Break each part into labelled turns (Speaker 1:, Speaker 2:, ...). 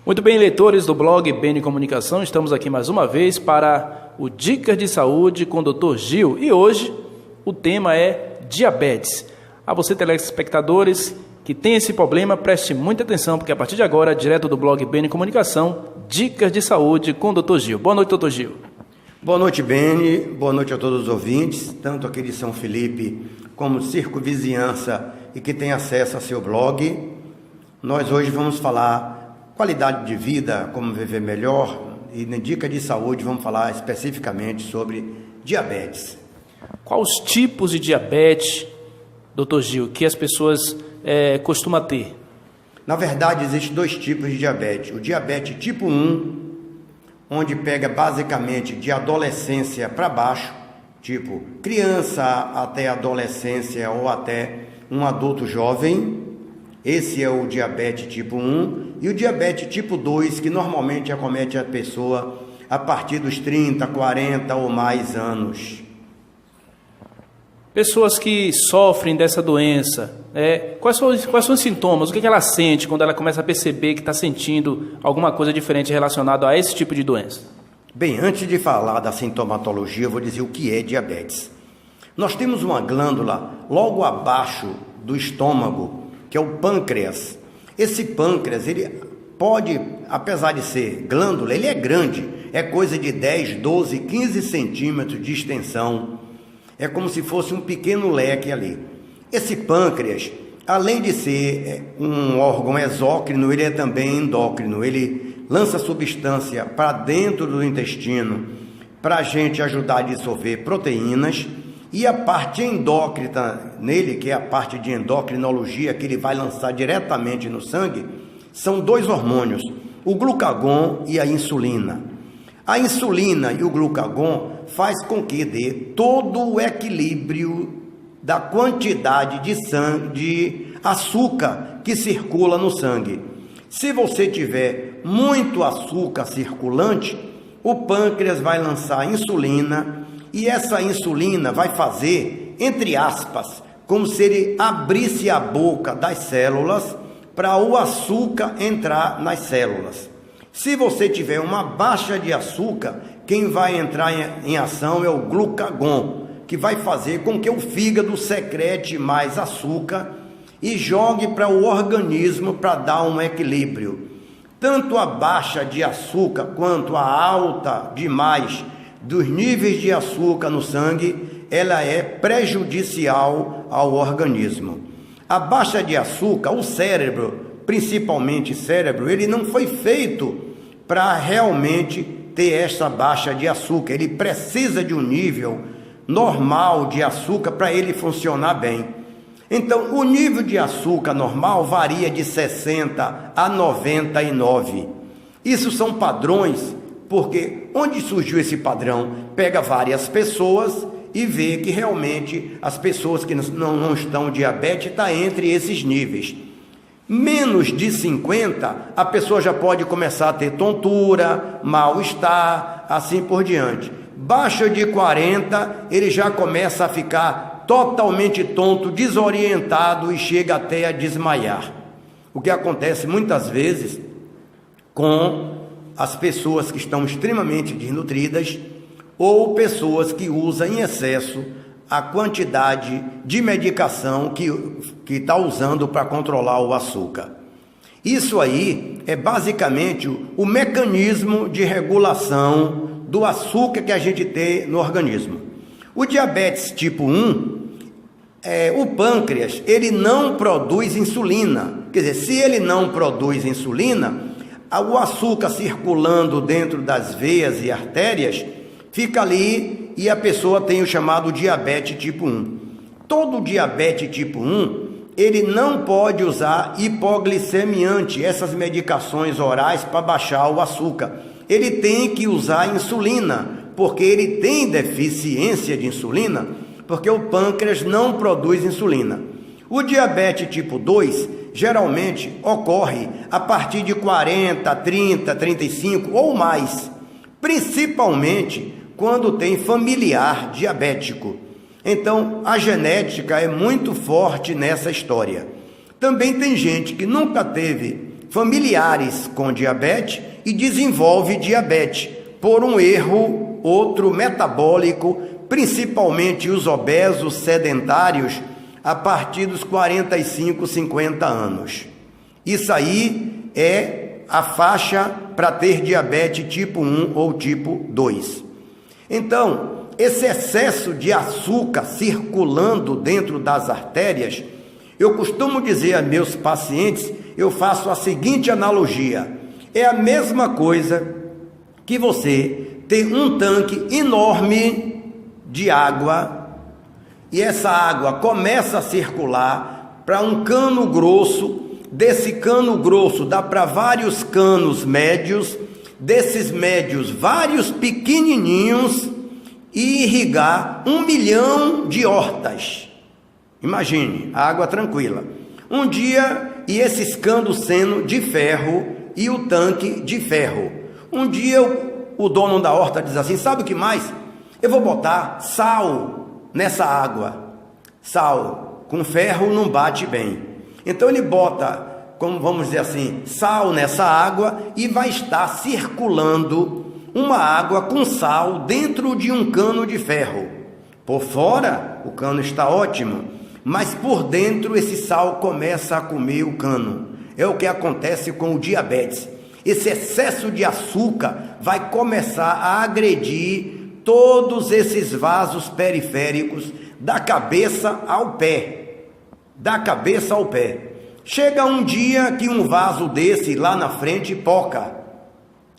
Speaker 1: Muito bem, leitores do blog BN Comunicação, estamos aqui mais uma vez para o Dicas de Saúde com o Dr. Gil e hoje o tema é diabetes. A você, telespectadores, que tem esse problema, preste muita atenção, porque a partir de agora, direto do blog BN Comunicação, Dicas de Saúde com o Dr. Gil. Boa noite, Dr. Gil.
Speaker 2: Boa noite, Beni. Boa noite a todos os ouvintes, tanto aqui de São Felipe como circunvizinhança e que tem acesso a seu blog. Nós hoje vamos falar qualidade de vida, como viver melhor, e na Dica de Saúde vamos falar especificamente sobre diabetes.
Speaker 1: Quais os tipos de diabetes, Dr. Gil, que as pessoas costumam ter?
Speaker 2: Na verdade, existem dois tipos de diabetes. O diabetes tipo 1, onde pega basicamente de adolescência para baixo, tipo criança até adolescência ou até um adulto jovem. Esse é o diabetes tipo 1. E o diabetes tipo 2, que normalmente acomete a pessoa a partir dos 30, 40 ou mais anos.
Speaker 1: Pessoas que sofrem dessa doença, quais são os sintomas? O que ela sente quando ela começa a perceber que está sentindo alguma coisa diferente relacionada a esse tipo de doença?
Speaker 2: Bem, antes de falar da sintomatologia, eu vou dizer o que é diabetes. Nós temos uma glândula logo abaixo do estômago, que é o pâncreas. Esse pâncreas, ele pode, apesar de ser glândula, ele é grande, é coisa de 10, 12, 15 centímetros de extensão. É como se fosse um pequeno leque ali. Esse pâncreas, além de ser um órgão exócrino, ele é também endócrino. Ele lança substância para dentro do intestino para a gente ajudar a dissolver proteínas. E a parte endócrina nele, que é a parte de endocrinologia, que ele vai lançar diretamente no sangue, são dois hormônios, o glucagon e a insulina. A insulina e o glucagon faz com que dê todo o equilíbrio da quantidade de açúcar que circula no sangue. Se você tiver muito açúcar circulante, o pâncreas vai lançar insulina e essa insulina vai fazer, entre aspas, como se ele abrisse a boca das células para o açúcar entrar nas células. Se você tiver uma baixa de açúcar, quem vai entrar em ação é o glucagon, que vai fazer com que o fígado secrete mais açúcar e jogue para o organismo para dar um equilíbrio. Tanto a baixa de açúcar quanto a alta demais dos níveis de açúcar no sangue, ela é prejudicial ao organismo. A baixa de açúcar, o cérebro, principalmente cérebro, ele não foi feito para realmente ter essa baixa de açúcar. Ele precisa de um nível normal de açúcar para ele funcionar bem. Então, o nível de açúcar normal varia de 60 a 99. Isso são padrões, porque onde surgiu esse padrão? Pega várias pessoas e vê que realmente as pessoas que não estão diabetes estão entre esses níveis. Menos de 50, a pessoa já pode começar a ter tontura, mal-estar, assim por diante. Baixa de 40, ele já começa a ficar totalmente tonto, desorientado e chega até a desmaiar. O que acontece muitas vezes com as pessoas que estão extremamente desnutridas ou pessoas que usam em excesso a quantidade de medicação que está usando para controlar o açúcar. Isso aí é basicamente o mecanismo de regulação do açúcar que a gente tem no organismo. O diabetes tipo 1, o pâncreas, ele não produz insulina. Quer dizer, se ele não produz insulina, o açúcar circulando dentro das veias e artérias fica ali e a pessoa tem o chamado diabetes tipo 1. Todo diabetes tipo 1, ele não pode usar hipoglicemiante, essas medicações orais para baixar o açúcar. Ele tem que usar insulina, porque ele tem deficiência de insulina, porque o pâncreas não produz insulina. O diabetes tipo 2 geralmente ocorre a partir de 40, 30, 35 ou mais, principalmente quando tem familiar diabético. Então, a genética é muito forte nessa história. Também tem gente que nunca teve familiares com diabetes e desenvolve diabetes por um erro, outro metabólico, principalmente os obesos sedentários, a partir dos 45, 50 anos. Isso aí é a faixa para ter diabetes tipo 1 ou tipo 2. Então, esse excesso de açúcar circulando dentro das artérias, eu costumo dizer a meus pacientes, eu faço a seguinte analogia: é a mesma coisa que você ter um tanque enorme de água e essa água começa a circular para um cano grosso, desse cano grosso dá para vários canos médios, desses médios vários pequenininhos e irrigar 1 milhão de hortas. Imagine, água tranquila. Um dia, e esses canos sendo de ferro e o tanque de ferro. Um dia o dono da horta diz assim: sabe o que mais? Eu vou botar sal nessa água. Sal com ferro não bate bem. Então ele bota, como vamos dizer assim, sal nessa água e vai estar circulando uma água com sal dentro de um cano de ferro. Por fora o cano está ótimo, mas por dentro esse sal começa a comer o cano. É o que acontece com o diabetes. Esse excesso de açúcar vai começar a agredir todos esses vasos periféricos da cabeça ao pé. Da cabeça ao pé. Chega um dia que um vaso desse lá na frente poca.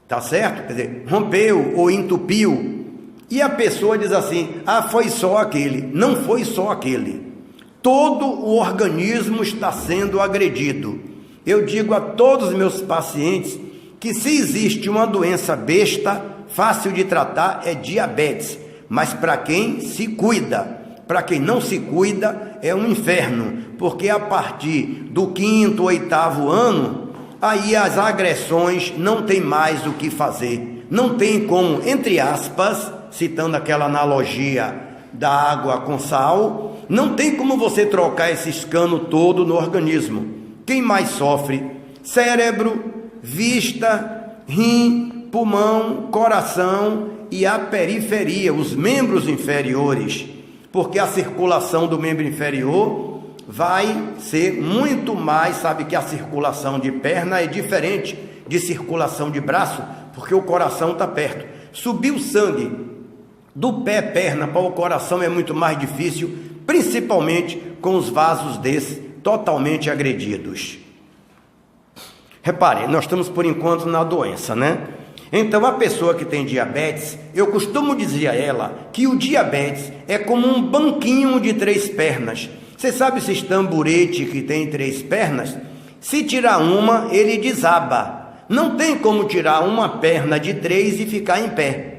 Speaker 2: Tá certo? Quer dizer, rompeu ou entupiu. E a pessoa diz assim: ah, foi só aquele. Não foi só aquele. Todo o organismo está sendo agredido. Eu digo a todos os meus pacientes que se existe uma doença besta, fácil de tratar, é diabetes. Mas para quem se cuida, para quem não se cuida, é um inferno. Porque a partir do 5º, 8º ano, aí as agressões não tem mais o que fazer. Não tem como, entre aspas, citando aquela analogia da água com sal, não tem como você trocar esse escano todo no organismo. Quem mais sofre? Cérebro, vista, rim, pulmão, coração e a periferia, os membros inferiores. Porque a circulação do membro inferior vai ser muito mais, sabe que a circulação de perna é diferente de circulação de braço, porque o coração está perto. Subir o sangue do pé, perna para o coração é muito mais difícil, principalmente com os vasos desses totalmente agredidos. Repare, nós estamos por enquanto na doença, né? Então a pessoa que tem diabetes, eu costumo dizer a ela que o diabetes é como um banquinho de 3 pernas. Você sabe esse tamborete que tem 3 pernas? Se tirar uma, ele desaba. Não tem como tirar uma perna de 3 e ficar em pé.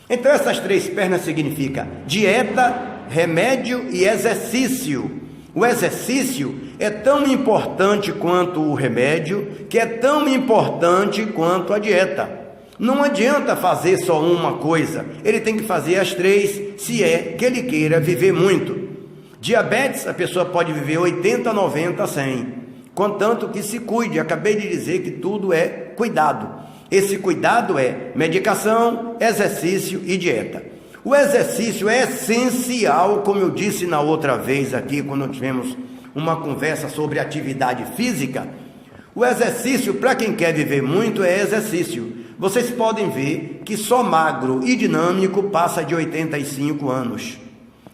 Speaker 2: Então essas 3 pernas significam dieta, remédio e exercício. O exercício é tão importante quanto o remédio, que é tão importante quanto a dieta. Não adianta fazer só uma coisa, ele tem que fazer as 3, se é que ele queira viver muito. Diabetes, a pessoa pode viver 80, 90, 100, contanto que se cuide. Acabei de dizer que tudo é cuidado. Esse cuidado é medicação, exercício e dieta. O exercício é essencial, como eu disse na outra vez aqui, quando tivemos uma conversa sobre atividade física. O exercício, para quem quer viver muito, é exercício. Vocês podem ver que só magro e dinâmico passa de 85 anos.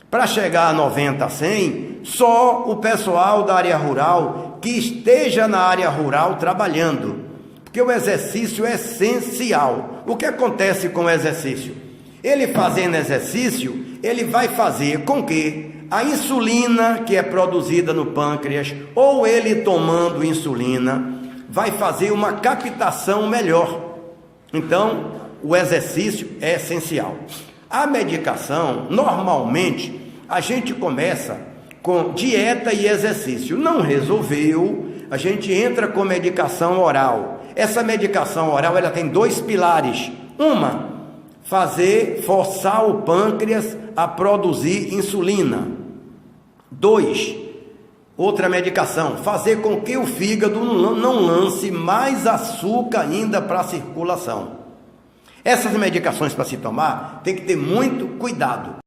Speaker 2: Para chegar a 90, 100, só o pessoal da área rural que esteja na área rural trabalhando. Porque o exercício é essencial. O que acontece com o exercício? Ele fazendo exercício, ele vai fazer com que a insulina que é produzida no pâncreas, ou ele tomando insulina, vai fazer uma captação melhor. Então, o exercício é essencial. A medicação, normalmente, a gente começa com dieta e exercício. Não resolveu, a gente entra com medicação oral. Essa medicação oral, ela tem 2 pilares. Uma, forçar o pâncreas a produzir insulina. 2, Outra medicação, fazer com que o fígado não lance mais açúcar ainda para a circulação. Essas medicações para se tomar, tem que ter muito cuidado.